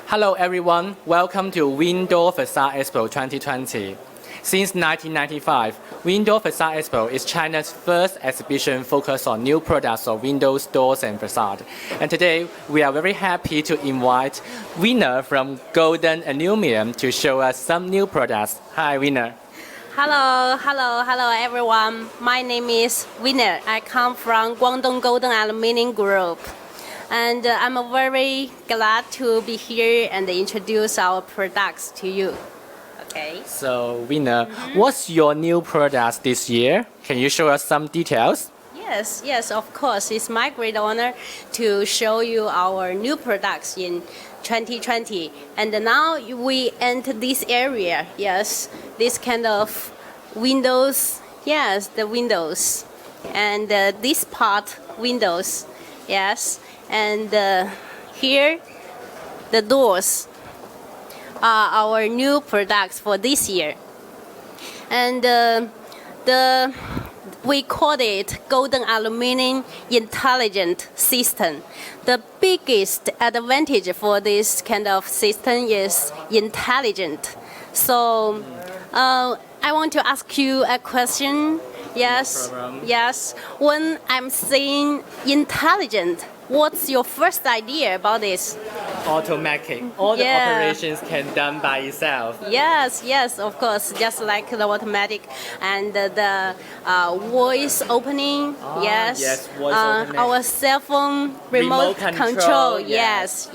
Hello everyone, welcome to Windoor Facade Expo 2020. Since 1995, Windoor Facade Expo is China's first exhibition focused on new products of windows, doors and facade. And today, we are very happy to invite Winner from Golden Aluminium to show us some new products. Hi Winner. Hello everyone. My name is Winner. I come from Guangdong Golden Aluminium Group. And I'm very glad to be here and introduce our products to you. Okay. So Winner, what's your new products this year? Can you show us some details? Yes, of course. It's my great honor to show you our new products in 2020. And now we enter this area. Yes, this kind of windows. Yes, the windows. And this part, windows. Yes. And here, the doors are our new products for this year. And we call it Golden Aluminium Intelligent System. The biggest advantage for this kind of system is intelligent. So I want to ask you a question. Yes. When I'm saying intelligent, what's your first idea about this? Automatic. All the operations can done by itself. Yes, of course. Just like the automatic and the voice opening. Yes, voice opening. Our cell phone remote control. Yes.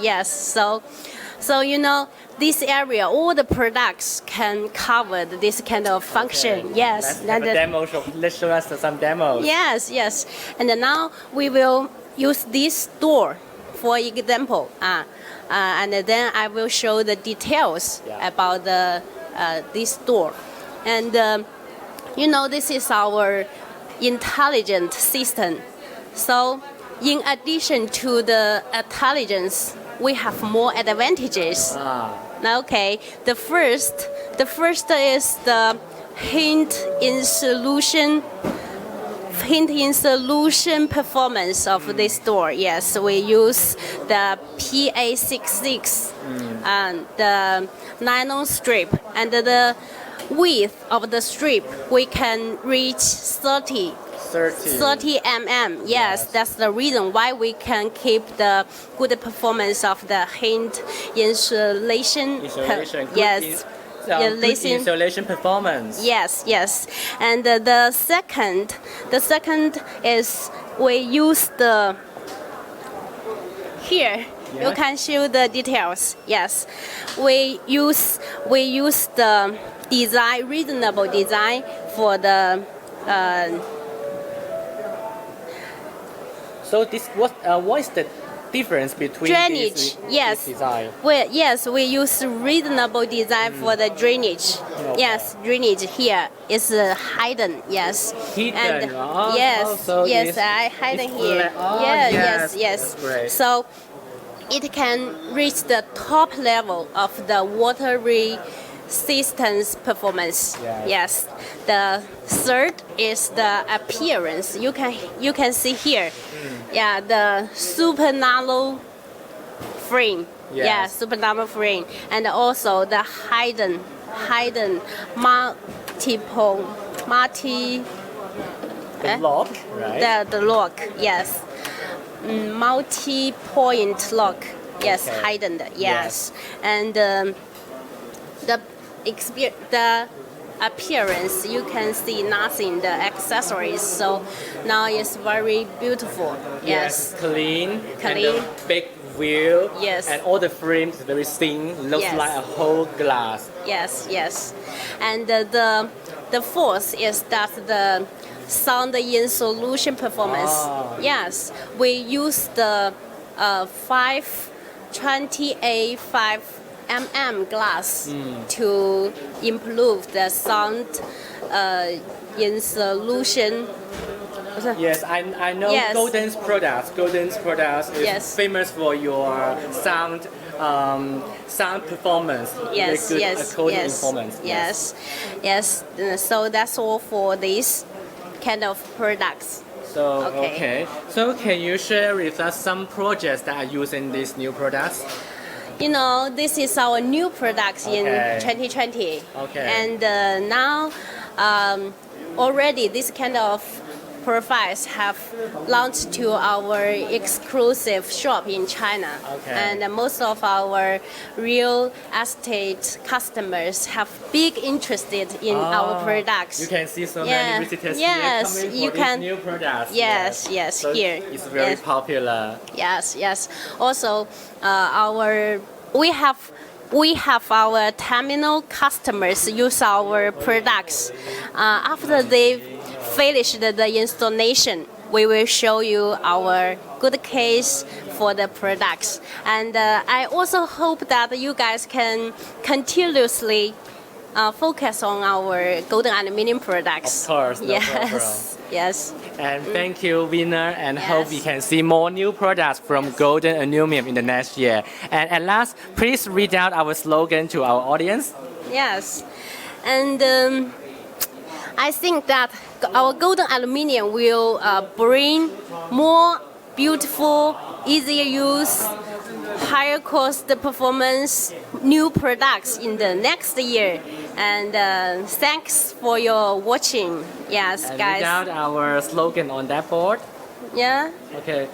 So you know, this area, all the products can cover this kind of function. Okay. Yes. Let's show us some demos. Yes. And now we will use this door for example. And then I will show the details about this door. And you know, this is our intelligent system. So in addition to the intelligence, we have more advantages. Okay, the first is the hint in solution performance of this door. Yes, we use the PA66 and the nylon strip, and the width of the strip we can reach 30 mm. Yes, that's the reason why we can keep the good performance of the hint insulation. Insulation performance. Yes. And the second is we use the here. Yeah. You can show the details. Yes, we use the design, reasonable design for the. So what is the difference between drainage? this design? We use reasonable design for the drainage. Okay. Yes, drainage here is hidden. Yes. Hidden. And I hidden here. Yes. That's great. So it can reach the top level of the water resistance performance. Yes. The third is the appearance. You can see here. The super narrow frame. Yes. Super narrow frame, and also the hidden The lock, right? The lock. Yes. Multi-point lock. Yes, Okay. hidden. Yes. And the appearance, you can see nothing, the accessories. So now it's very beautiful. Yes. Clean. And the big wheel. Yes. And all the frames very thin. Looks like a whole glass. Yes. And the fourth is that the sound in solution performance. Yes. We use the 5 mm glass to improve the sound in solution. Yes, I know Yes. Golden's products. Golden's products is famous for your sound performance. Yes. Performance. Yes. So that's all for this kind of products. So okay. So can you share with us some projects that are using these new products? you know, this is our new products in 2020. Okay. And now, already this kind of profiles have launched to our exclusive shop in China. Okay. And most of our real estate customers have big interested in our products. You can see so Yeah. many visitors Yes, here coming you for can- these new products. Yes, So here. It's very Yes. popular. Yes. Also, we have our terminal customers use our products. After they finish the installation, we will show you our good case for the products. And I also hope that you guys can continuously focus on our golden aluminum products. Of course, no problem. Yes. And thank you, Winner, and hope we Yes. can see more new products from Golden Aluminum in the next year. And at last, please read out our slogan to our audience. Yes, and I think that our golden aluminium will bring more beautiful, easier use, higher cost performance, new products in the next year. And thanks for your watching. Yes, And guys. read out our slogan on that board. Yeah. Okay,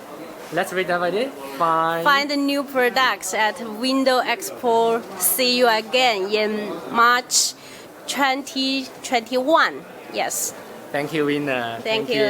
let's read out it. Find the new products at Windoor Expo. See you again in March 2021. Yes. Thank you, Winner. Thank you.